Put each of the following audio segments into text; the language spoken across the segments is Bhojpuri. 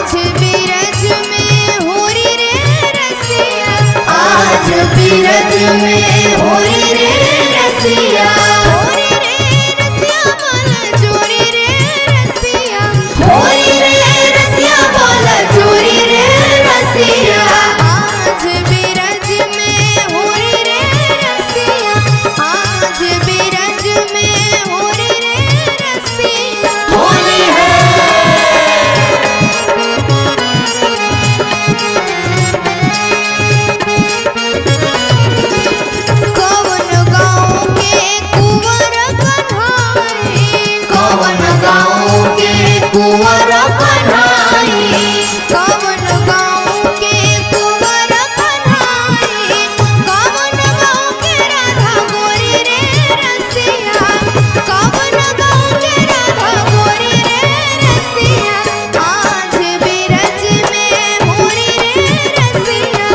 आज बिरज में होरी रे रसिया, आज बिरज में होरी रे रसिया, होरी रे रसिया बोल जोरी रे रसिया, होरी रे रसिया बोल जोरी रे रसिया। आज बिरज में होरी रे रसिया, आज बिरज में होरी रे रसिया। होली है कौन गाँव के कुंवर कन्हाई, कौन गाँव के कुंवर कन्हाई, कौन गाँव के कुंवर कन्हाई, कौन गाँव के राधा गोरी रे रसिया, कौन गाँव के राधा गोरी रे रसिया। आज बिरज में होरी रे रसिया,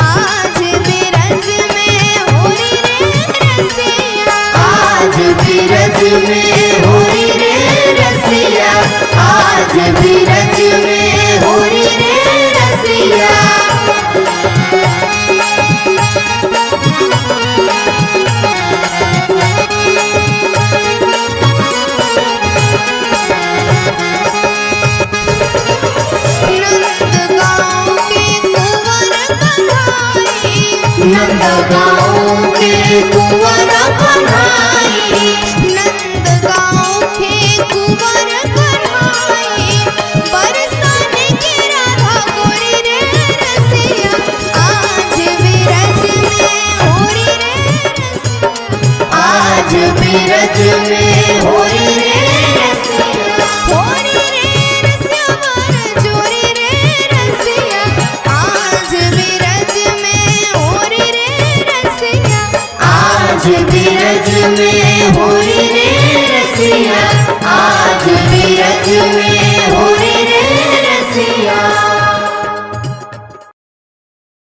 आज बिरज में होरी रे रसिया। आज बिरज में होरी रे रसिया, आज बिरज में होरी रे रसिया। नंद गाँव के कुंवर कन्हाई, नंद गाँव के कुंवर कन्हाई, नंद गाँव के कुंवर कन्हाई, बरसान के राधा गोरी रे रसिया। आज बिरज में होरी रे रसिया, आज बिरज में होरी रे रसिया, होरी रे रसिया बोल जोरी रे रसिया। आज बिरज में होरी रे रसिया, आज बिरज में